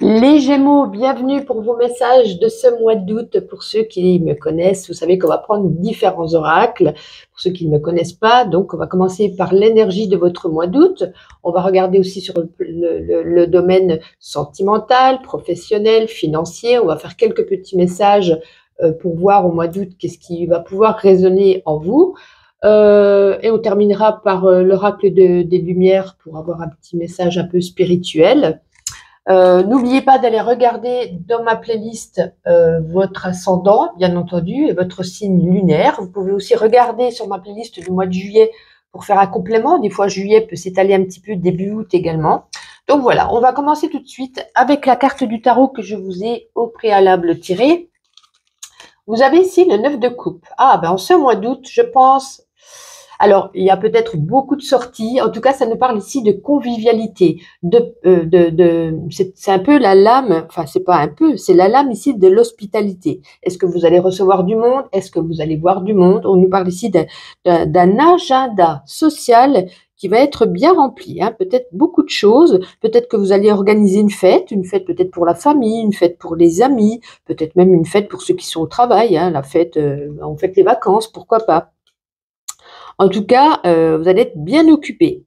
Les Gémeaux, bienvenue pour vos messages de ce mois d'août. Pour ceux qui me connaissent, vous savez qu'on va prendre différents oracles. Pour ceux qui ne me connaissent pas, donc on va commencer par l'énergie de votre mois d'août. On va regarder aussi sur le domaine sentimental, professionnel, financier. On va faire quelques petits messages pour voir au mois d'août qu'est-ce qui va pouvoir résonner en vous. Et on terminera par l'oracle des Lumières pour avoir un petit message un peu spirituel. N'oubliez pas d'aller regarder dans ma playlist votre ascendant, bien entendu, et votre signe lunaire. Vous pouvez aussi regarder sur ma playlist du mois de juillet pour faire un complément. Des fois, juillet peut s'étaler un petit peu début août également. Donc voilà, on va commencer tout de suite avec la carte du tarot que je vous ai au préalable tirée. Vous avez ici le 9 de coupe. Ah, ben en ce mois d'août, je pense. Alors, il y a peut-être beaucoup de sorties. En tout cas, ça nous parle ici de convivialité. C'est un peu la lame, enfin, c'est pas un peu, c'est la lame ici de l'hospitalité. Est-ce que vous allez recevoir du monde? Est-ce que vous allez voir du monde? On nous parle ici d'un agenda social qui va être bien rempli, hein. Peut-être beaucoup de choses. Peut-être que vous allez organiser une fête peut-être pour la famille, une fête pour les amis, peut-être même une fête pour ceux qui sont au travail, hein, la fête, on fête les vacances, pourquoi pas. En tout cas, vous allez être bien occupé.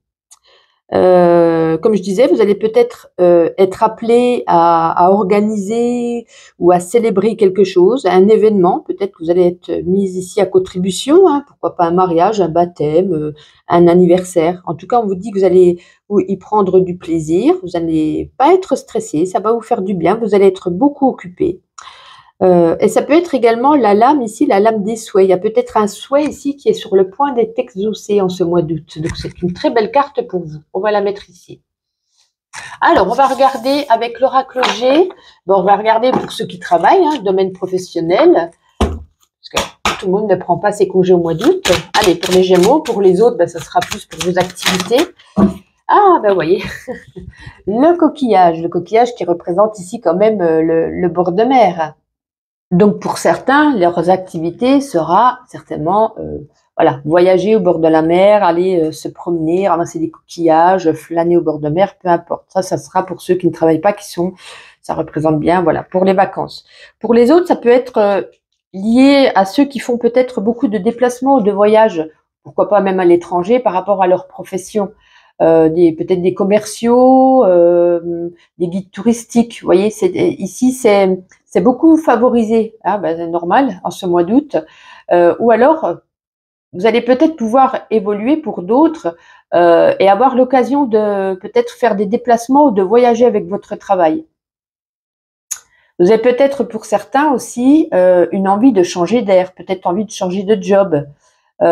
Comme je disais, vous allez peut-être être appelé à organiser ou à célébrer quelque chose, un événement. Peut-être que vous allez être mis ici à contribution, hein, pourquoi pas un mariage, un baptême, un anniversaire. En tout cas, on vous dit que vous allez y prendre du plaisir, vous n'allez pas être stressé, ça va vous faire du bien, vous allez être beaucoup occupé. Et ça peut être également la lame ici, la lame des souhaits. Il y a peut-être un souhait ici qui est sur le point d'être exaucé en ce mois d'août. Donc c'est une très belle carte pour vous. On va la mettre ici. Alors, on va regarder avec l'oracle G. Bon, on va regarder pour ceux qui travaillent, hein, domaine professionnel. Parce que tout le monde ne prend pas ses congés au mois d'août. Allez, pour les Gémeaux, pour les autres, ben, ça sera plus pour vos activités. Ah, ben vous voyez, le coquillage qui représente ici quand même le bord de mer. Donc pour certains, leurs activités sera certainement voilà, voyager au bord de la mer, aller se promener, ramasser des coquillages, flâner au bord de mer, peu importe. Ça sera pour ceux qui ne travaillent pas, ça représente bien, voilà, pour les vacances. Pour les autres, ça peut être lié à ceux qui font peut-être beaucoup de déplacements ou de voyages, pourquoi pas même à l'étranger par rapport à leur profession. Peut-être des commerciaux, des guides touristiques. Vous voyez, ici c'est beaucoup favorisé, hein, ben, c'est normal en ce mois d'août. Ou alors vous allez peut-être pouvoir évoluer pour d'autres et avoir l'occasion de peut-être faire des déplacements ou de voyager avec votre travail. Vous avez peut-être pour certains aussi une envie de changer d'air, peut-être envie de changer de job, ou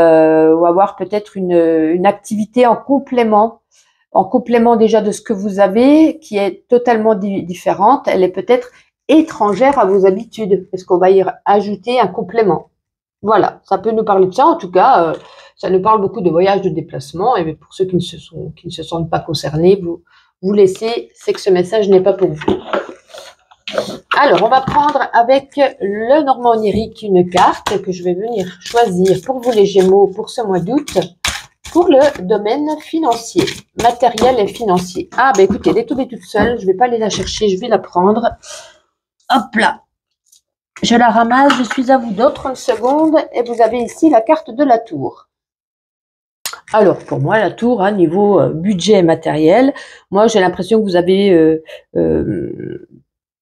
avoir peut-être une activité en complément déjà de ce que vous avez, qui est totalement différente. Elle est peut-être étrangère à vos habitudes. Est-ce qu'on va y ajouter un complément? Voilà, ça peut nous parler de ça. En tout cas, ça nous parle beaucoup de voyages, de déplacement. Et pour ceux qui ne se sentent pas concernés, vous laissez, c'est que ce message n'est pas pour vous. Alors, on va prendre avec le Normand onirique une carte que je vais venir choisir pour vous les Gémeaux pour ce mois d'août, pour le domaine financier, matériel et financier. Ah, ben écoutez, elle est tombée toute seule, je ne vais pas aller la chercher, je vais la prendre. Hop là, je la ramasse, je suis à vous dans 30 secondes et vous avez ici la carte de la tour. Alors, pour moi, la tour, hein, niveau budget matériel, moi, j'ai l'impression que vous avez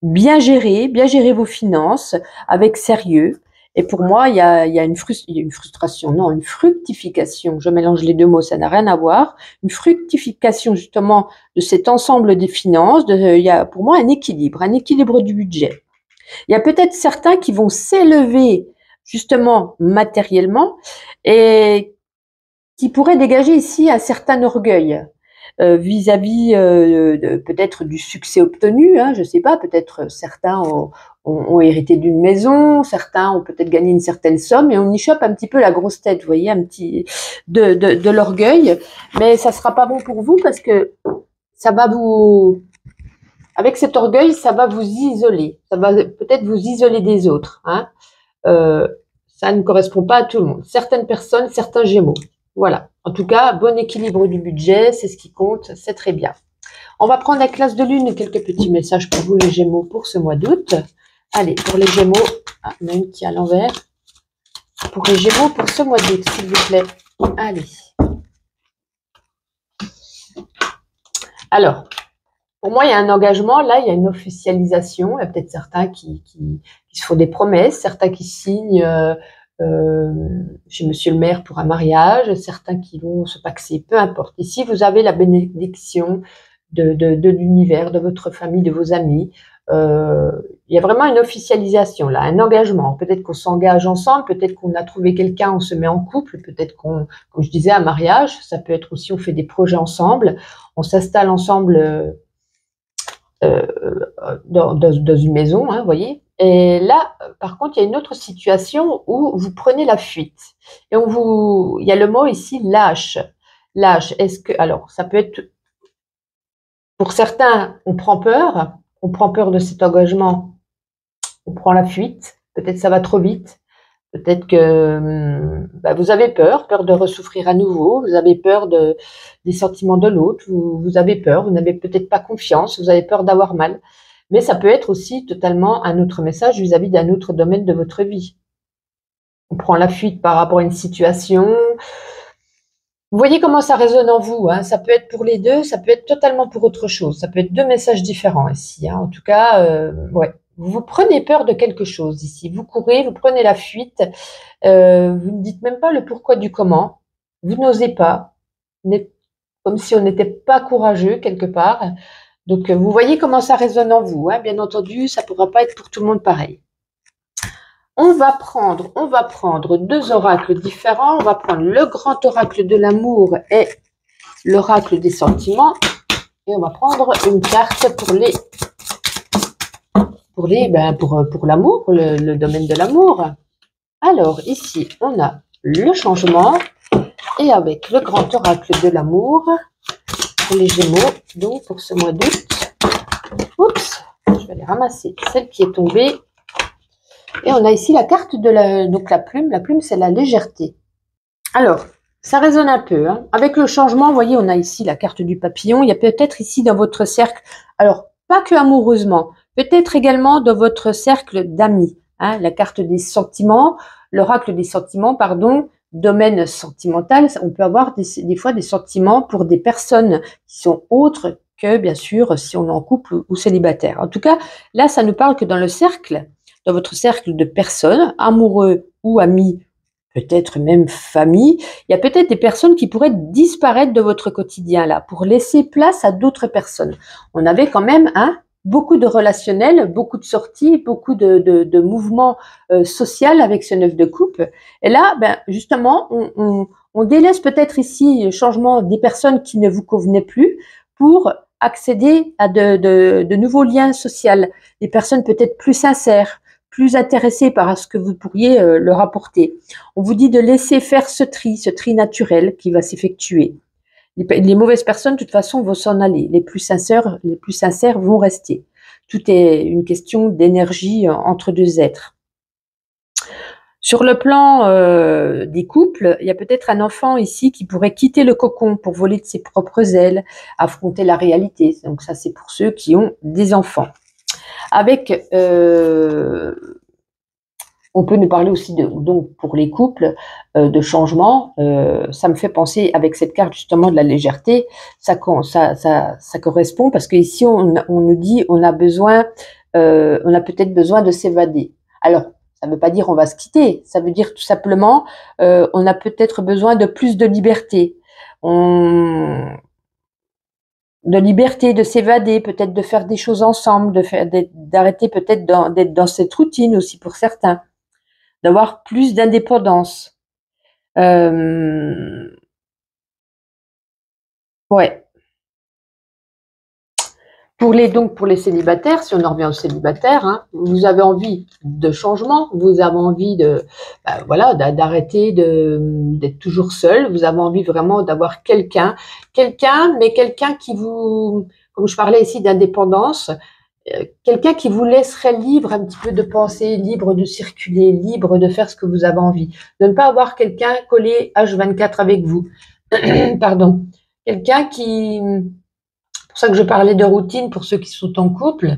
bien gérer vos finances avec sérieux. Et pour moi, il y a une frustration, non, une fructification. Je mélange les deux mots, ça n'a rien à voir. Une fructification justement de cet ensemble des finances. Il y a pour moi un équilibre du budget. Il y a peut-être certains qui vont s'élever justement matériellement et qui pourraient dégager ici un certain orgueil vis-à-vis peut-être du succès obtenu, hein, je ne sais pas, peut-être certains ont hérité d'une maison, certains ont peut-être gagné une certaine somme et on y chope un petit peu la grosse tête, vous voyez, un petit de l'orgueil, mais ça sera pas bon pour vous parce que ça va vous, avec cet orgueil, ça va vous isoler, ça va peut-être vous isoler des autres, hein. Ça ne correspond pas à tout le monde. Certaines personnes, certains Gémeaux. Voilà. En tout cas, bon équilibre du budget, c'est ce qui compte, c'est très bien. On va prendre la classe de lune, quelques petits messages pour vous les Gémeaux pour ce mois d'août. Allez, pour les Gémeaux, on a une qui est à l'envers. Pour les Gémeaux pour ce mois d'août, s'il vous plaît. Allez. Alors, pour moi, il y a un engagement, là, il y a une officialisation. Il y a peut-être certains qui se font des promesses, certains qui signent chez monsieur le maire pour un mariage, certains qui vont se paxer, peu importe. Ici, vous avez la bénédiction de l'univers, de votre famille, de vos amis. Il y a vraiment une officialisation, là, un engagement. Peut-être qu'on s'engage ensemble, peut-être qu'on a trouvé quelqu'un, on se met en couple, peut-être qu'on, comme je disais, un mariage. Ça peut être aussi, on fait des projets ensemble, on s'installe ensemble dans une maison, hein, vous voyez. Et là, par contre, il y a une autre situation où vous prenez la fuite. Et il y a le mot ici lâche. Lâche. Alors, ça peut être, pour certains, on prend peur de cet engagement, on prend la fuite. Peut-être ça va trop vite. Peut-être que vous avez peur de ressouffrir à nouveau, vous avez peur des sentiments de l'autre, vous avez peur, vous n'avez peut-être pas confiance, vous avez peur d'avoir mal. Mais ça peut être aussi totalement un autre message vis-à-vis d'un autre domaine de votre vie. On prend la fuite par rapport à une situation. Vous voyez comment ça résonne en vous, hein. Ça peut être pour les deux, ça peut être totalement pour autre chose. Ça peut être deux messages différents ici, hein. En tout cas, ouais. Vous prenez peur de quelque chose ici. Vous courez, vous prenez la fuite. Vous ne dites même pas le pourquoi du comment. Vous n'osez pas. Comme si on n'était pas courageux quelque part. Donc, vous voyez comment ça résonne en vous, hein. Bien entendu, ça ne pourra pas être pour tout le monde pareil. On va prendre deux oracles différents. On va prendre le grand oracle de l'amour et l'oracle des sentiments. Et on va prendre une carte pour l'amour, pour le domaine de l'amour. Alors, ici, on a le changement et avec le grand oracle de l'amour pour les Gémeaux, donc pour ce mois d'août. Oups, je vais aller ramasser celle qui est tombée. Et on a ici la carte de la plume. La plume, c'est la légèreté. Alors, ça résonne un peu, hein. Avec le changement, vous voyez, on a ici la carte du papillon. Il y a peut-être ici dans votre cercle, alors pas que amoureusement, peut-être également dans votre cercle d'amis, hein, la carte des sentiments, l'oracle des sentiments, pardon, domaine sentimental. On peut avoir des fois des sentiments pour des personnes qui sont autres que, bien sûr, si on est en couple ou célibataire. En tout cas, là, ça nous parle que dans dans votre cercle de personnes, amoureux ou amis, peut-être même famille, il y a peut-être des personnes qui pourraient disparaître de votre quotidien là, pour laisser place à d'autres personnes. On avait quand même beaucoup de relationnels, beaucoup de sorties, beaucoup de mouvements sociaux avec ce 9 de coupe. Et là, justement, on délaisse peut-être ici le changement des personnes qui ne vous convenaient plus pour accéder à de nouveaux liens sociaux, des personnes peut-être plus sincères, plus intéressés par ce que vous pourriez leur apporter. On vous dit de laisser faire ce tri naturel qui va s'effectuer. Les mauvaises personnes, de toute façon, vont s'en aller. Les plus sincères vont rester. Tout est une question d'énergie entre deux êtres. Sur le plan des couples, il y a peut-être un enfant ici qui pourrait quitter le cocon pour voler de ses propres ailes, affronter la réalité. Donc ça, c'est pour ceux qui ont des enfants. Avec, on peut nous parler aussi donc pour les couples de changement. Ça me fait penser avec cette carte justement de la légèreté, ça correspond parce que ici on nous dit on a peut-être besoin de s'évader. Alors ça ne veut pas dire on va se quitter, ça veut dire tout simplement on a peut-être besoin de plus de liberté. De liberté, de s'évader, peut-être de faire des choses ensemble, d'arrêter peut-être d'être dans cette routine aussi pour certains, d'avoir plus d'indépendance. Ouais. Pour les célibataires, si on en revient aux célibataires, hein, vous avez envie de changement, vous avez envie d'arrêter d'être toujours seul, vous avez envie vraiment d'avoir quelqu'un qui vous, comme je parlais ici d'indépendance, quelqu'un qui vous laisserait libre un petit peu de penser, libre de circuler, libre de faire ce que vous avez envie, de ne pas avoir quelqu'un collé H24 avec vous. Pardon. Quelqu'un qui... pour ça que je parlais de routine pour ceux qui sont en couple.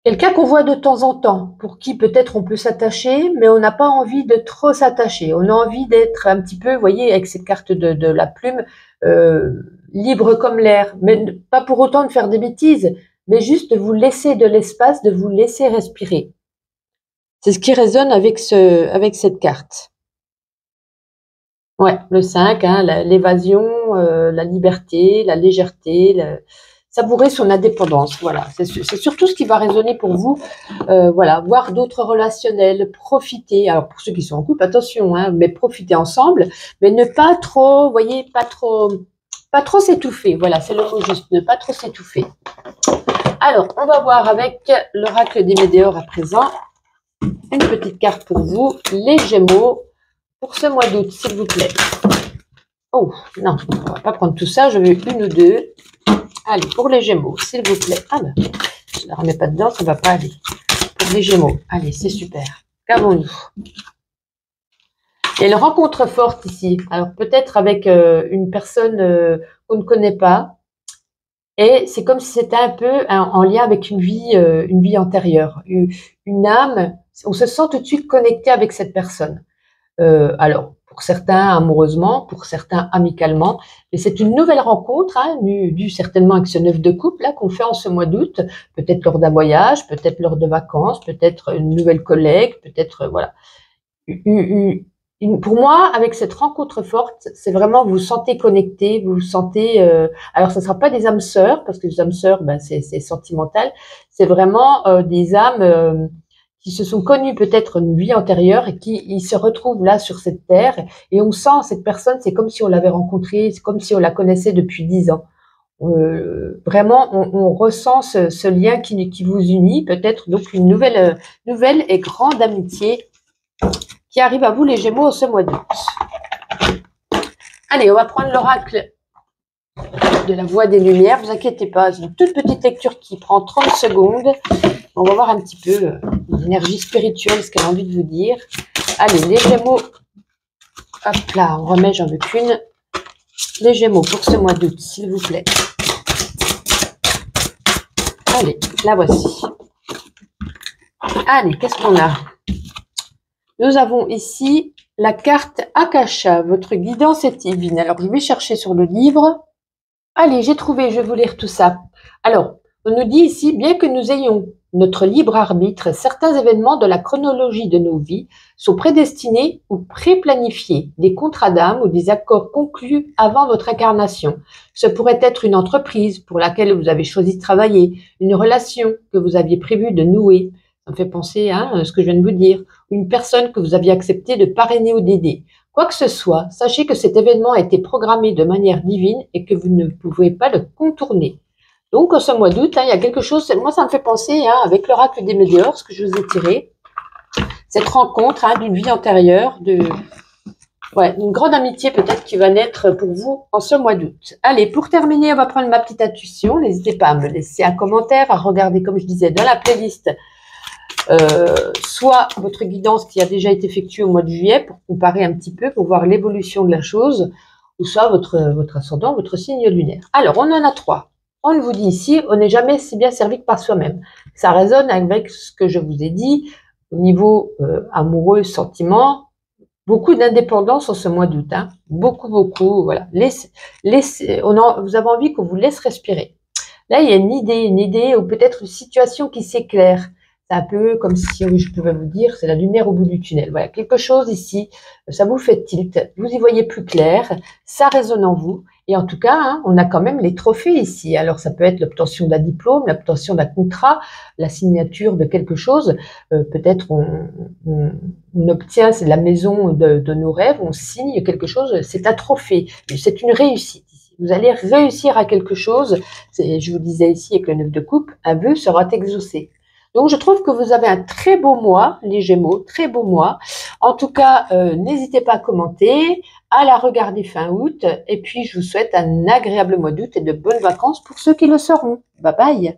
Quelqu'un qu'on voit de temps en temps, pour qui peut-être on peut s'attacher, mais on n'a pas envie de trop s'attacher. On a envie d'être un petit peu, vous voyez, avec cette carte de la plume, libre comme l'air, mais pas pour autant de faire des bêtises, mais juste de vous laisser de l'espace, de vous laisser respirer. C'est ce qui résonne avec cette carte. Ouais, le 5, hein, l'évasion, la liberté, la légèreté, savourer son indépendance. Voilà, c'est surtout ce qui va résonner pour vous. Voilà, voir d'autres relationnels, profiter. Alors pour ceux qui sont en couple, attention, hein, mais profiter ensemble, mais ne pas trop, voyez, pas trop s'étouffer. Voilà, c'est le mot juste, ne pas trop s'étouffer. Alors, on va voir avec l'oracle des Météores à présent. Une petite carte pour vous, les Gémeaux, pour ce mois d'août, s'il vous plaît. Oh, non, on va pas prendre tout ça, je veux une ou deux. Allez, pour les Gémeaux, s'il vous plaît. Ah ben, je ne la remets pas dedans, ça ne va pas aller. Pour les Gémeaux, allez, c'est super. Qu'avons-nous? Il y a une rencontre forte ici. Alors, peut-être avec une personne qu'on ne connaît pas. Et c'est comme si c'était un peu en lien avec une vie antérieure. Une âme, on se sent tout de suite connecté avec cette personne. Alors, pour certains amoureusement, pour certains amicalement, mais c'est une nouvelle rencontre, hein, due certainement avec ce 9 de couple là qu'on fait en ce mois d'août, peut-être lors d'un voyage, peut-être lors de vacances, peut-être une nouvelle collègue, peut-être voilà. Pour moi, avec cette rencontre forte, c'est vraiment vous vous sentez connecté, vous vous sentez. Alors, ça ne sera pas des âmes sœurs parce que les âmes sœurs, ben, c'est sentimental. C'est vraiment des âmes qui se sont connues peut-être une vie antérieure et qui ils se retrouvent là sur cette terre et on sent cette personne, c'est comme si on l'avait rencontrée, c'est comme si on la connaissait depuis 10 ans. Vraiment, on ressent ce lien qui vous unit, peut-être donc une nouvelle et grande amitié qui arrive à vous les Gémeaux ce mois d'août. Allez, on va prendre l'oracle de la Voix des Lumières. Vous inquiétez pas, c'est une toute petite lecture qui prend 30 secondes. On va voir un petit peu l'énergie spirituelle, ce qu'elle a envie de vous dire. Allez, les Gémeaux. Hop là, on remet, j'en veux qu'une. Les Gémeaux pour ce mois d'août, s'il vous plaît. Allez, la voici. Allez, qu'est-ce qu'on a? Nous avons ici la carte Akasha, votre guidance est divine. Alors, je vais chercher sur le livre. Allez, j'ai trouvé, je vais vous lire tout ça. Alors, on nous dit ici, bien que nous ayons notre libre arbitre, certains événements de la chronologie de nos vies sont prédestinés ou pré-planifiés, des contrats d'âme ou des accords conclus avant votre incarnation. Ce pourrait être une entreprise pour laquelle vous avez choisi de travailler, une relation que vous aviez prévu de nouer. Ça me fait penser à ce que je viens de vous dire. Une personne que vous aviez accepté de parrainer ou d'aider. Quoi que ce soit, sachez que cet événement a été programmé de manière divine et que vous ne pouvez pas le contourner. Donc, ce mois d'août, il y a quelque chose, moi ça me fait penser, avec l'oracle des Météores, ce que je vous ai tiré, cette rencontre d'une vie antérieure, une grande amitié peut-être qui va naître pour vous en ce mois d'août. Allez, pour terminer, on va prendre ma petite intuition. N'hésitez pas à me laisser un commentaire, à regarder, comme je disais, dans la playlist, soit votre guidance qui a déjà été effectuée au mois de juillet pour comparer un petit peu, pour voir l'évolution de la chose, ou soit votre ascendant, votre signe lunaire. Alors, on en a 3. On vous dit ici, on n'est jamais si bien servi que par soi-même. Ça résonne avec ce que je vous ai dit au niveau amoureux, sentiment, beaucoup d'indépendance en ce mois d'août. Beaucoup, voilà. Vous avez envie qu'on vous laisse respirer. Là, il y a une idée ou peut-être une situation qui s'éclaire. C'est un peu comme si, oui, je pouvais vous dire, c'est la lumière au bout du tunnel. Voilà, quelque chose ici, ça vous fait tilt, vous y voyez plus clair, ça résonne en vous. Et en tout cas, on a quand même les trophées ici. Alors, ça peut être l'obtention d'un diplôme, l'obtention d'un contrat, la signature de quelque chose. Peut-être on obtient, c'est la maison de nos rêves, on signe quelque chose, c'est un trophée, c'est une réussite. Vous allez réussir à quelque chose. Je vous disais ici avec le 9 de coupe, un vœu sera exaucé. Donc, je trouve que vous avez un très beau mois, les Gémeaux, très beau mois. En tout cas, n'hésitez pas à commenter, à la regarder fin août. Et puis, je vous souhaite un agréable mois d'août et de bonnes vacances pour ceux qui le seront. Bye bye.